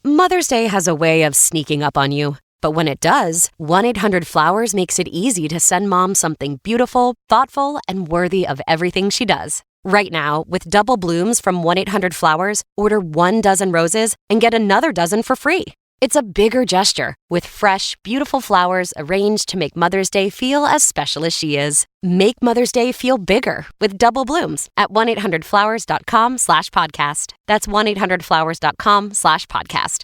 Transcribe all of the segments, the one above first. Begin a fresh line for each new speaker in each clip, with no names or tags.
Mother's Day has a way of sneaking up on you. But when it does, 1-800-Flowers makes it easy to send mom something beautiful, thoughtful, and worthy of everything she does. Right now, with double blooms from 1-800-Flowers, order 1 dozen roses and get another dozen for free. It's a bigger gesture with fresh, beautiful flowers arranged to make Mother's Day feel as special as she is. Make Mother's Day feel bigger with double blooms at 1-800-Flowers.com/podcast. That's 1-800-Flowers.com/podcast.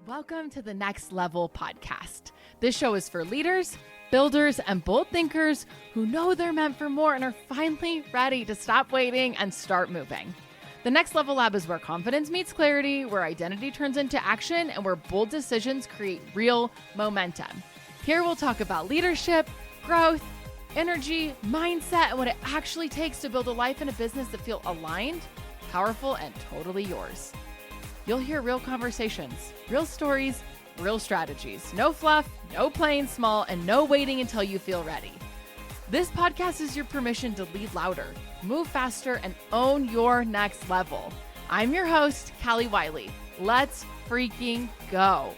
Welcome to the Next Level podcast. This show is for leaders, builders, and bold thinkers who know they're meant for more and are finally ready to stop waiting and start moving. The Next Level Lab is where confidence meets clarity, where identity turns into action, and where bold decisions create real momentum. Here we'll talk about leadership, growth, energy, mindset, and what it actually takes to build a life and a business that feel aligned, powerful, and totally yours. You'll hear real conversations, real stories, real strategies. No fluff, no playing small, and no waiting until you feel ready. This podcast is your permission to lead louder, move faster, and own your next level. I'm your host, Callie Wiley. Let's freaking go.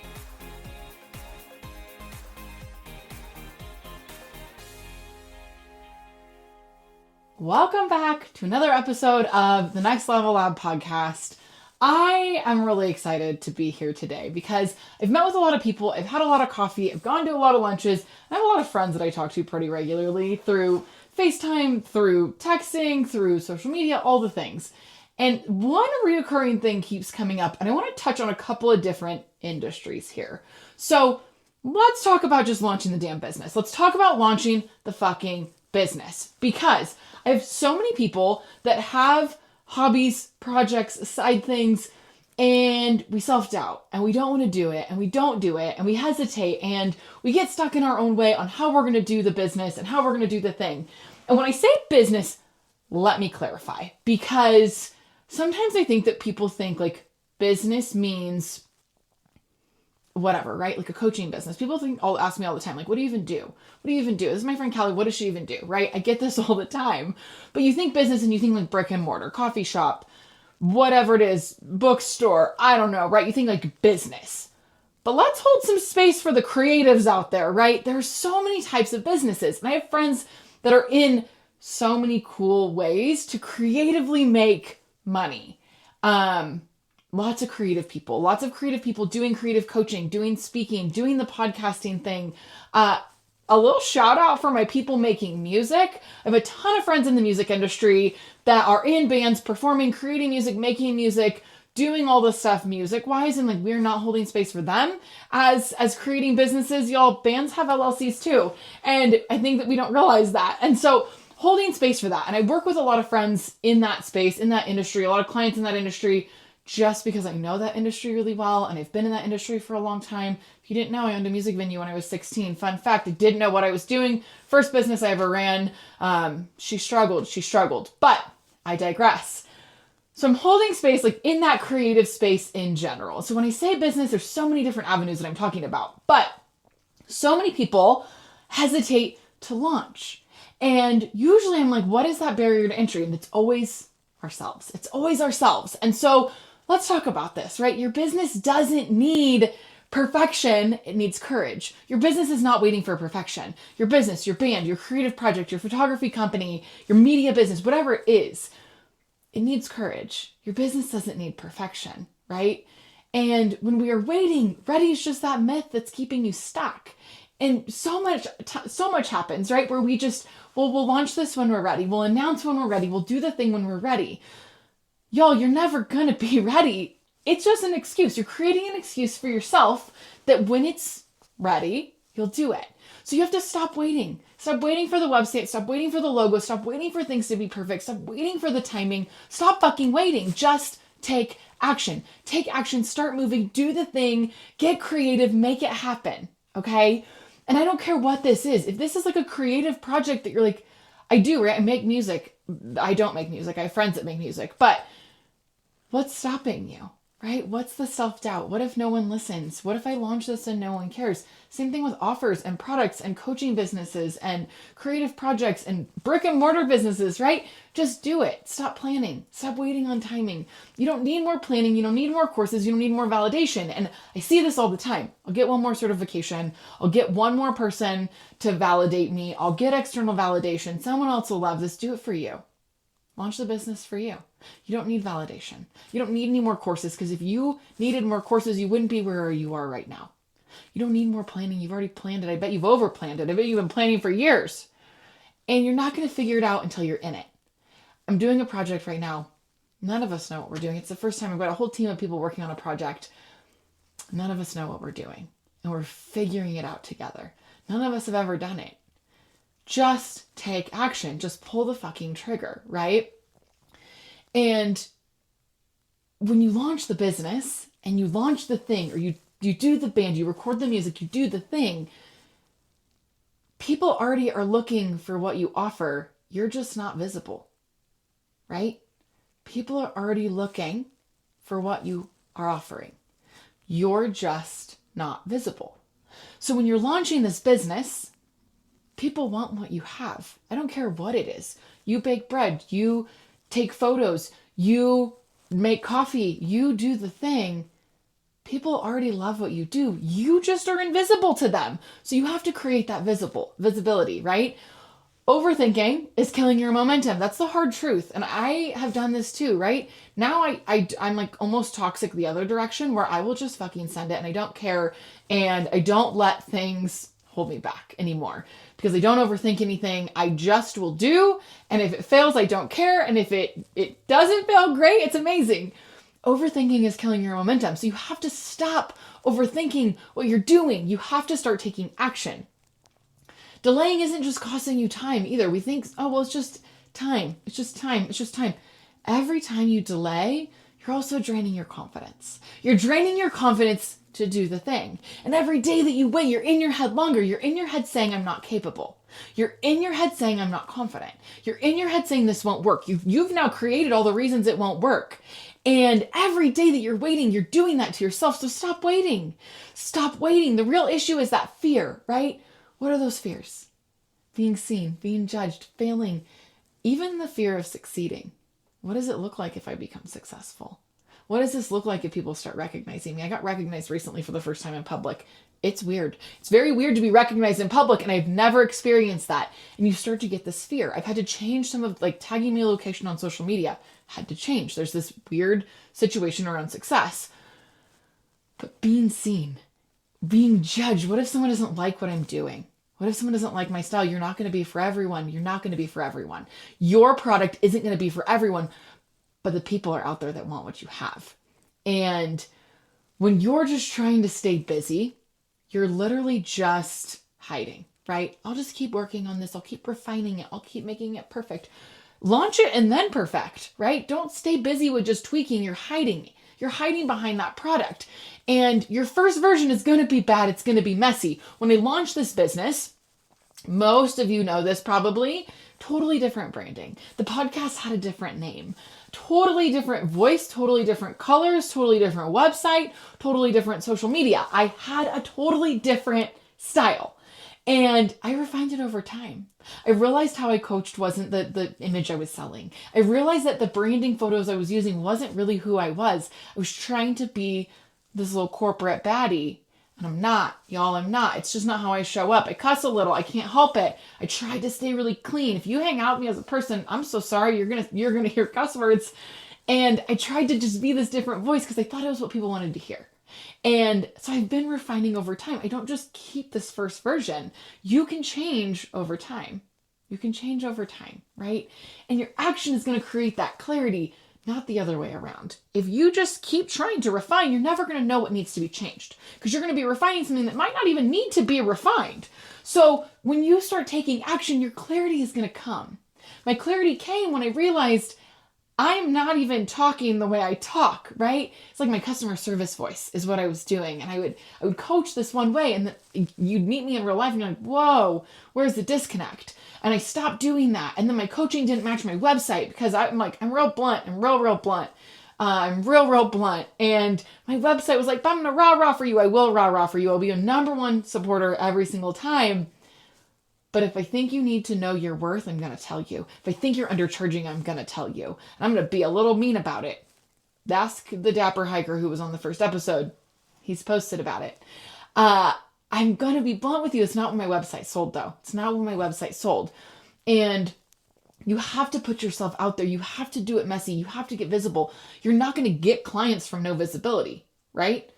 Welcome back to another episode of the Next Level Lab podcast. I am really excited to be here today because I've met with a lot of people, I've had a lot of coffee, I've gone to a lot of lunches, I have a lot of friends that I talk to pretty regularly through FaceTime, through texting, through social media, all the things. And one reoccurring thing keeps coming up, and I want to touch on a couple of different industries here. So let's talk about just launching the damn business. Let's talk about launching the fucking business, because I have so many people that have hobbies, projects, side things, and we self-doubt and we don't want to do it and we don't do it and we hesitate and we get stuck in our own way on how we're going to do the business and how we're going to do the thing. And when I say business, let me clarify, because sometimes I think that people think like business means whatever, right? Like a coaching business. People ask me all the time, like, what do you even do? What do you even do? This is my friend Callie. What does she even do? Right? I get this all the time, but you think business and you think like brick and mortar, coffee shop, whatever it is, bookstore, I don't know, right? You think like business, but let's hold some space for the creatives out there, right? There's so many types of businesses, and I have friends that are in so many cool ways to creatively make money. Lots of creative people doing creative coaching, doing speaking, doing the podcasting thing. A little shout out for my people making music. I have a ton of friends in the music industry that are in bands, performing, creating music, making music, doing all this stuff music-wise, and like we're not holding space for them as creating businesses. Y'all, bands have LLCs too, and I think that we don't realize that. And so holding space for that. And I work with a lot of friends in that space, in that industry, a lot of clients in that industry, just because I know that industry really well and I've been in that industry for a long time. If you didn't know, I owned a music venue when I was 16. Fun fact, I didn't know what I was doing. First business I ever ran. She struggled, but I digress. So I'm holding space like in that creative space in general. So when I say business, there's so many different avenues that I'm talking about, but so many people hesitate to launch. And usually I'm like, what is that barrier to entry? And it's always ourselves. And so let's talk about this, right? Your business doesn't need perfection. It needs courage. Your business is not waiting for perfection. Your business, your band, your creative project, your photography company, your media business, whatever it is, it needs courage. Your business doesn't need perfection, right? And when we are waiting, ready is just that myth that's keeping you stuck. And so much happens, right? Where we'll launch this when we're ready. We'll announce when we're ready. We'll do the thing when we're ready. Y'all, you're never gonna be ready. It's just an excuse. You're creating an excuse for yourself that when it's ready, you'll do it. So you have to stop waiting. Stop waiting for the website. Stop waiting for the logo. Stop waiting for things to be perfect. Stop waiting for the timing. Stop fucking waiting. Just take action. Take action. Start moving. Do the thing. Get creative. Make it happen. Okay? And I don't care what this is. If this is like a creative project that you're like, I do, right? I make music. I don't make music. I have friends that make music. But what's stopping you? right? What's the self-doubt? What if no one listens? What if I launch this and no one cares? Same thing with offers and products and coaching businesses and creative projects and brick and mortar businesses, right? Just do it. Stop planning. Stop waiting on timing. You don't need more planning. You don't need more courses. You don't need more validation. And I see this all the time. I'll get one more certification. I'll get one more person to validate me. I'll get external validation. Someone else will love this. Do it for you. Launch the business for you. You don't need validation. You don't need any more courses, because if you needed more courses, you wouldn't be where you are right now. You don't need more planning. You've already planned it. I bet you've overplanned it. I bet you've been planning for years. And you're not going to figure it out until you're in it. I'm doing a project right now. None of us know what we're doing. It's the first time I've got a whole team of people working on a project. None of us know what we're doing. And we're figuring it out together. None of us have ever done it. Just take action. Just pull the fucking trigger, right? And when you launch the business and you launch the thing, or you do the band, you record the music, you do the thing, people already are looking for what you offer. You're just not visible, right? People are already looking for what you are offering. You're just not visible. So when you're launching this business, people want what you have. I don't care what it is. You bake bread, you take photos, you make coffee, you do the thing. People already love what you do. You just are invisible to them. So you have to create that visibility, right? Overthinking is killing your momentum. That's the hard truth. And I have done this too, right? Now I'm like almost toxic the other direction, where I will just fucking send it and I don't care. And I don't let things hold me back anymore, because I don't overthink anything. I just will do. And if it fails, I don't care. And if it doesn't fail, great. It's amazing. Overthinking is killing your momentum. So you have to stop overthinking what you're doing. You have to start taking action. Delaying isn't just costing you time either. We think, oh, well, it's just time. It's just time. It's just time. Every time you delay, you're also draining your confidence. You're draining your confidence to do the thing. And every day that you wait, you're in your head longer. You're in your head saying, I'm not capable. You're in your head saying, I'm not confident. You're in your head saying, this won't work. You've now created all the reasons it won't work. And every day that you're waiting, you're doing that to yourself. So stop waiting. Stop waiting. The real issue is that fear, right? What are those fears? Being seen, being judged, failing, even the fear of succeeding. What does it look like if I become successful? What does this look like if people start recognizing me? I got recognized recently for the first time in public. It's weird. It's very weird to be recognized in public, and I've never experienced that. And you start to get this fear. I've had to change some of, like, tagging me location on social media. Had to change. There's this weird situation around success. But being seen, being judged. What if someone doesn't like what I'm doing? What if someone doesn't like my style? You're not going to be for everyone. You're not going to be for everyone. Your product isn't going to be for everyone, but the people are out there that want what you have. And when you're just trying to stay busy, you're literally just hiding, right? I'll just keep working on this. I'll keep refining it. I'll keep making it perfect. Launch it and then perfect, right? Don't stay busy with just tweaking. You're hiding. You're hiding behind that product. And your first version is going to be bad. It's going to be messy. When I launched this business, most of you know this probably, totally different branding. The podcast had a different name, totally different voice, totally different colors, totally different website, totally different social media. I had a totally different style. And I refined it over time. I realized how I coached wasn't the image I was selling. I realized that the branding photos I was using wasn't really who I was. I was trying to be this little corporate baddie. And I'm not, y'all, I'm not. It's just not how I show up. I cuss a little. I can't help it. I tried to stay really clean. If you hang out with me as a person, I'm so sorry. You're gonna hear cuss words. And I tried to just be this different voice because I thought it was what people wanted to hear. And so I've been refining over time. I don't just keep this first version. You can change over time. You can change over time, right? And your action is going to create that clarity, not the other way around. If you just keep trying to refine, you're never going to know what needs to be changed, because you're going to be refining something that might not even need to be refined. So when you start taking action, your clarity is going to come. My clarity came when I realized I'm not even talking the way I talk, right? It's like my customer service voice is what I was doing. And I would coach this one way, and you'd meet me in real life and you're like, whoa, where's the disconnect? And I stopped doing that. And then my coaching didn't match my website because I'm real blunt and real blunt. I'm real blunt. And my website was like, I'm going to rah for you. I will rah for you. I'll be your number one supporter every single time. But if I think you need to know your worth, I'm going to tell you. If I think you're undercharging, I'm going to tell you. And I'm going to be a little mean about it. Ask the Dapper Hiker who was on the first episode. He's posted about it. I'm going to be blunt with you. It's not when my website sold, though. It's not when my website sold. And you have to put yourself out there. You have to do it messy. You have to get visible. You're not going to get clients from no visibility, right?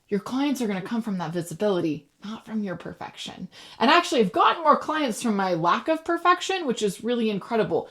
Your clients are going to come from that visibility, not from your perfection. And actually, I've gotten more clients from my lack of perfection, which is really incredible.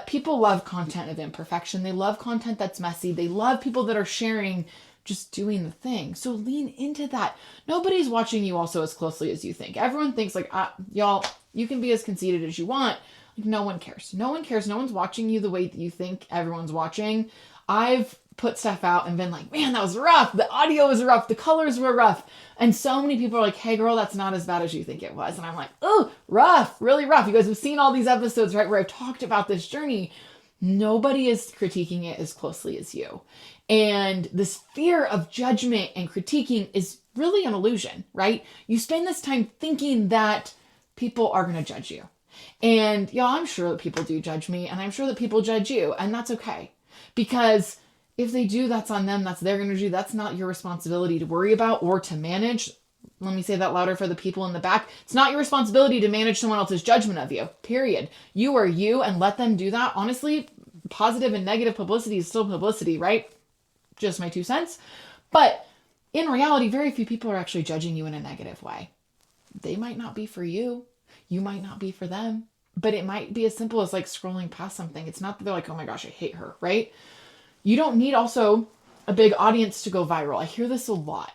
People love content of imperfection. They love content that's messy. They love people that are sharing, just doing the thing. So lean into that. Nobody's watching you also as closely as you think. Everyone thinks like, y'all, you can be as conceited as you want. Like, no one cares. No one cares. No one's watching you the way that you think everyone's watching. I've put stuff out and been like, man, that was rough. The audio was rough. The colors were rough. And so many people are like, hey girl, that's not as bad as you think it was. And I'm like, oh, rough, really rough. You guys have seen all these episodes, right, where I've talked about this journey. Nobody is critiquing it as closely as you. And this fear of judgment and critiquing is really an illusion, right? You spend this time thinking that people are going to judge you. And y'all, I'm sure that people do judge me, and I'm sure that people judge you, and that's okay. Because if they do, that's on them. That's their energy. That's not your responsibility to worry about or to manage. Let me say that louder for the people in the back. It's not your responsibility to manage someone else's judgment of you, period. You are you, and let them do that. Honestly, positive and negative publicity is still publicity, right? Just my 2 cents. But in reality, very few people are actually judging you in a negative way. They might not be for you. You might not be for them. But it might be as simple as like scrolling past something. It's not that they're like, oh my gosh, I hate her, right? You don't need also a big audience to go viral. I hear this a lot.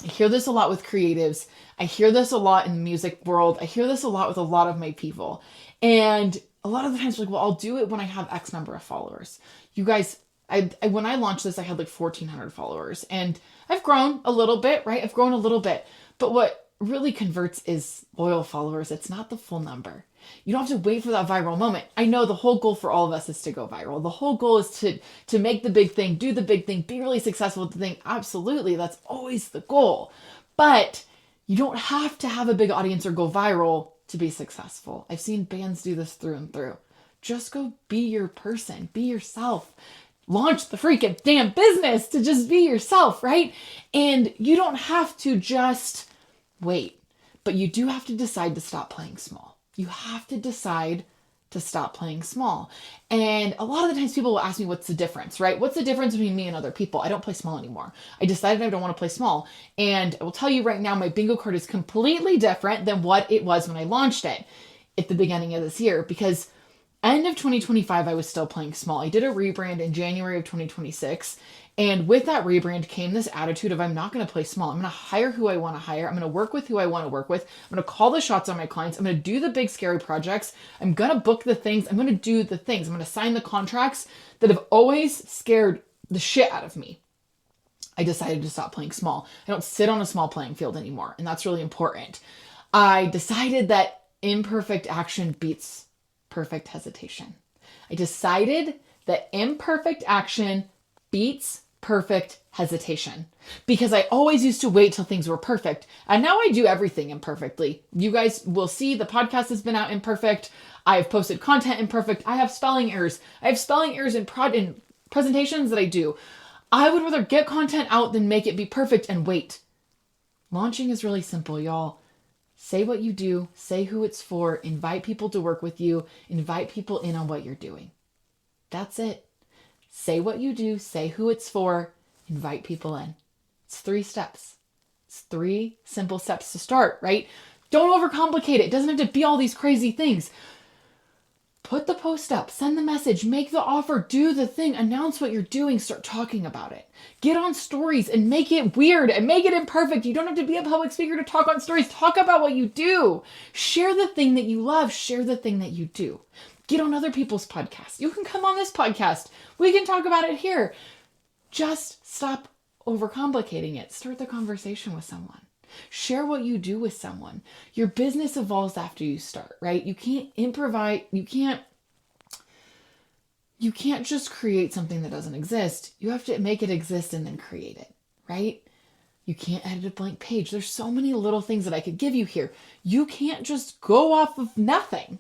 I hear this a lot with creatives. I hear this a lot in the music world. I hear this a lot with a lot of my people. And a lot of the times, like, well, I'll do it when I have X number of followers. You guys, when I launched this, I had like 1,400 followers. And I've grown a little bit, right? I've grown a little bit. But what really converts is loyal followers. It's not the full number. You don't have to wait for that viral moment. I know the whole goal for all of us is to go viral. The whole goal is to make the big thing, do the big thing, be really successful with the thing. Absolutely. That's always the goal. But you don't have to have a big audience or go viral to be successful. I've seen bands do this through and through. Just go be your person, be yourself. Launch the freaking damn business to just be yourself, right? And you don't have to just wait, but you do have to decide to stop playing small. You have to decide to stop playing small. And a lot of the times people will ask me, what's the difference, right? What's the difference between me and other people? I don't play small anymore. I decided I don't want to play small. And I will tell you right now, my bingo card is completely different than what it was when I launched it at the beginning of this year, because end of 2025, I was still playing small. I did a rebrand in January of 2026. And with that rebrand came this attitude of, I'm not going to play small. I'm going to hire who I want to hire. I'm going to work with who I want to work with. I'm going to call the shots on my clients. I'm going to do the big scary projects. I'm going to book the things. I'm going to do the things. I'm going to sign the contracts that have always scared the shit out of me. I decided to stop playing small. I don't sit on a small playing field anymore. And that's really important. I decided that imperfect action beats perfect hesitation. I decided that imperfect action beats perfect hesitation, because I always used to wait till things were perfect. And now I do everything imperfectly. You guys will see the podcast has been out imperfect. I've posted content imperfect. I have spelling errors. I have spelling errors in presentations that I do. I would rather get content out than make it be perfect and wait. Launching is really simple, y'all. Say what you do, say who it's for, invite people to work with you, invite people in on what you're doing. That's it. Say what you do, say who it's for, invite people in. It's 3 steps. It's 3 simple steps to start, right? Don't overcomplicate it. It doesn't have to be all these crazy things. Put the post up, send the message, make the offer, do the thing, announce what you're doing, start talking about it. Get on stories and make it weird and make it imperfect. You don't have to be a public speaker to talk on stories. Talk about what you do. Share the thing that you love. Share the thing that you do. Get on other people's podcasts. You can come on this podcast. We can talk about it here. Just stop overcomplicating it. Start the conversation with someone. Share what you do with someone. Your business evolves after you start, right? You can't improvise. You can't you can't just create something that doesn't exist. You have to make it exist and then create it, right? You can't edit a blank page. There's so many little things that I could give you here. You can't just go off of nothing.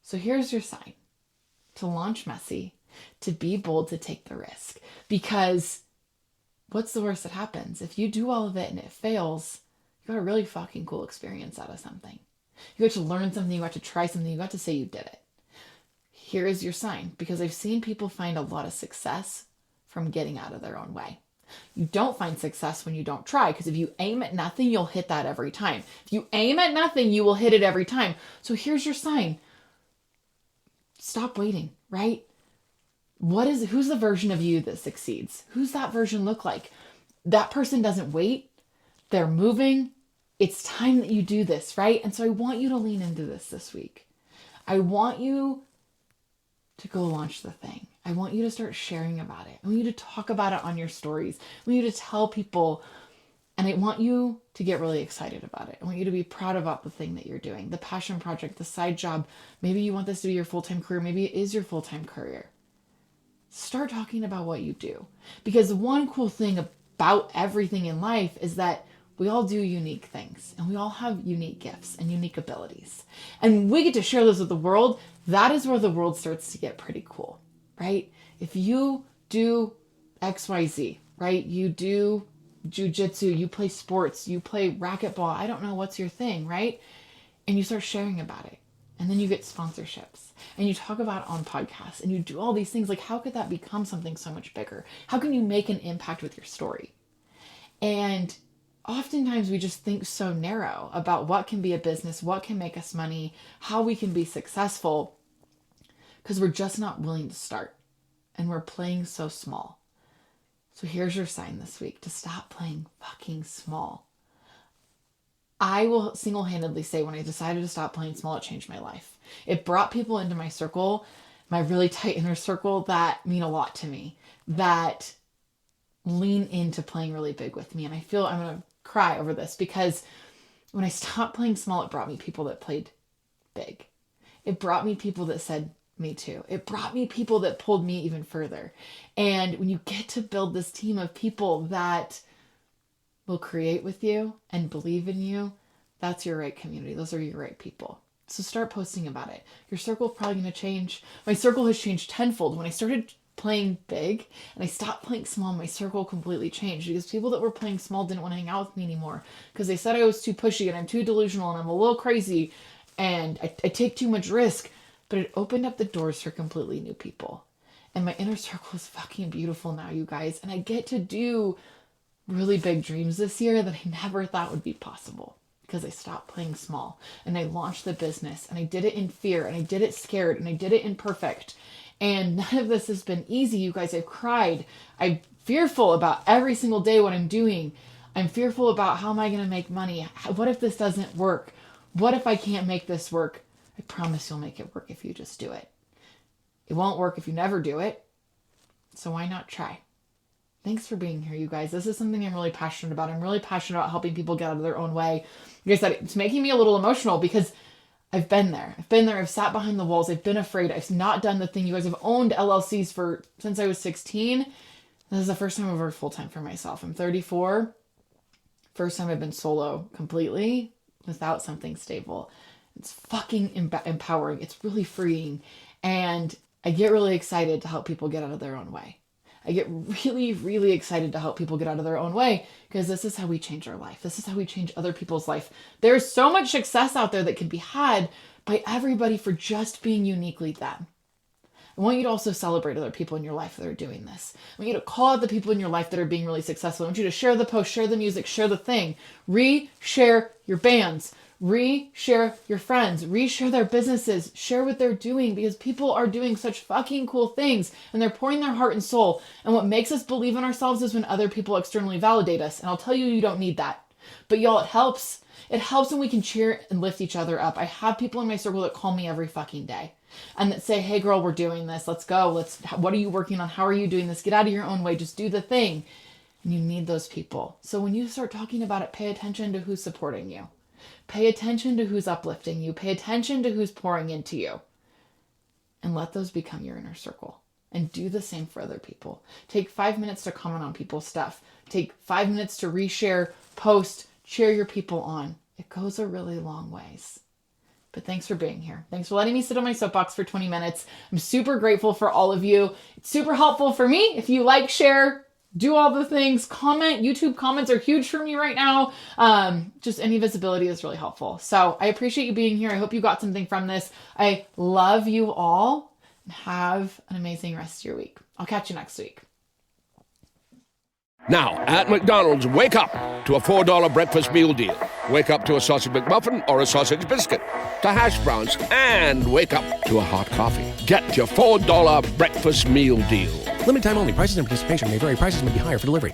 So here's your sign: to launch messy, to be bold, to take the risk. Because what's the worst that happens? If you do all of it and it fails, you got a really fucking cool experience out of something. You got to learn something, you got to try something, you got to say you did it. Here is your sign, because I've seen people find a lot of success from getting out of their own way. You don't find success when you don't try, because if you aim at nothing, you'll hit that every time. If you aim at nothing, you will hit it every time. So here's your sign. Stop waiting, right? Who's the version of you that succeeds? Who's that version look like? That person doesn't wait. They're moving. It's time that you do this, right? And so I want you to lean into this week. I want you to go launch the thing. I want you to start sharing about it. I want you to talk about it on your stories. I want you to tell people, and I want you to get really excited about it. I want you to be proud about the thing that you're doing, the passion project, the side job. Maybe you want this to be your full-time career. Maybe it is your full-time career. Start talking about what you do. Because the one cool thing about everything in life is that we all do unique things, and we all have unique gifts and unique abilities. And we get to share those with the world. That is where the world starts to get pretty cool, right? If you do XYZ, right? You do jujitsu, you play sports, you play racquetball, I don't know what's your thing, right? And you start sharing about it. And then you get sponsorships and you talk about it on podcasts and you do all these things. Like, how could that become something so much bigger? How can you make an impact with your story? And oftentimes we just think so narrow about what can be a business, what can make us money, how we can be successful, because we're just not willing to start and we're playing so small. So here's your sign this week: to stop playing fucking small. I will single-handedly say, when I decided to stop playing small, it changed my life. It brought people into my circle, my really tight inner circle, that mean a lot to me, that lean into playing really big with me. And I feel I'm going to cry over this, because when I stopped playing small, it brought me people that played big. It brought me people that said, me too. It brought me people that pulled me even further. And when you get to build this team of people that will create with you and believe in you, that's your right community. Those are your right people. So start posting about it. Your circle is probably going to change. My circle has changed tenfold. When I started playing big and I stopped playing small, my circle completely changed, because people that were playing small didn't want to hang out with me anymore, because they said I was too pushy and I'm too delusional and I'm a little crazy and I take too much risk. But it opened up the doors for completely new people. And my inner circle is fucking beautiful now, you guys. And I get to do really big dreams this year that I never thought would be possible, because I stopped playing small and I launched the business, and I did it in fear, and I did it scared, and I did it imperfect. And none of this has been easy, you guys. I've cried. I'm fearful about every single day what I'm doing. I'm fearful about, how am I going to make money? What if this doesn't work? What if I can't make this work? I promise you'll make it work if you just do it. It won't work if you never do it. So why not try? Thanks for being here, you guys. This is something I'm really passionate about. I'm really passionate about helping people get out of their own way. Like I said, it's making me a little emotional, because I've been there. I've sat behind the walls. I've been afraid. I've not done the thing. You guys have owned LLCs since I was 16. This is the first time I've worked full-time for myself. I'm 34. First time I've been solo completely without something stable. It's fucking empowering. It's really freeing. And I get really excited to help people get out of their own way. I get really, really excited to help people get out of their own way, because this is how we change our life. This is how we change other people's life. There's so much success out there that can be had by everybody for just being uniquely them. I want you to also celebrate other people in your life that are doing this. I want you to call out the people in your life that are being really successful. I want you to share the post, share the music, share the thing. Re-share your bands. Re-share your friends, re-share their businesses, share what they're doing, because people are doing such fucking cool things and they're pouring their heart and soul. And what makes us believe in ourselves is when other people externally validate us. And I'll tell you, you don't need that. But y'all, it helps. It helps when we can cheer and lift each other up. I have people in my circle that call me every fucking day and that say, hey girl, we're doing this. Let's go. What are you working on? How are you doing this? Get out of your own way. Just do the thing. And you need those people. So when you start talking about it, pay attention to who's supporting you. Pay attention to who's uplifting you. Pay attention to who's pouring into you. And let those become your inner circle. and do the same for other people. Take 5 minutes to comment on people's stuff. Take 5 minutes to reshare, post, cheer your people on. It goes a really long ways. But thanks for being here. Thanks for letting me sit on my soapbox for 20 minutes. I'm super grateful for all of you. It's super helpful for me. If you like, share, do all the things, comment. YouTube comments are huge for me right now. Just any visibility is really helpful. So I appreciate you being here. I hope you got something from this. I love you all, and have an amazing rest of your week. I'll catch you next week.
Now, at McDonald's, wake up to a $4 breakfast meal deal. Wake up to a sausage McMuffin or a sausage biscuit, to hash browns, and wake up to a hot coffee. Get your $4 breakfast meal deal.
Limited time only. Prices and participation may vary. Prices may be higher for delivery.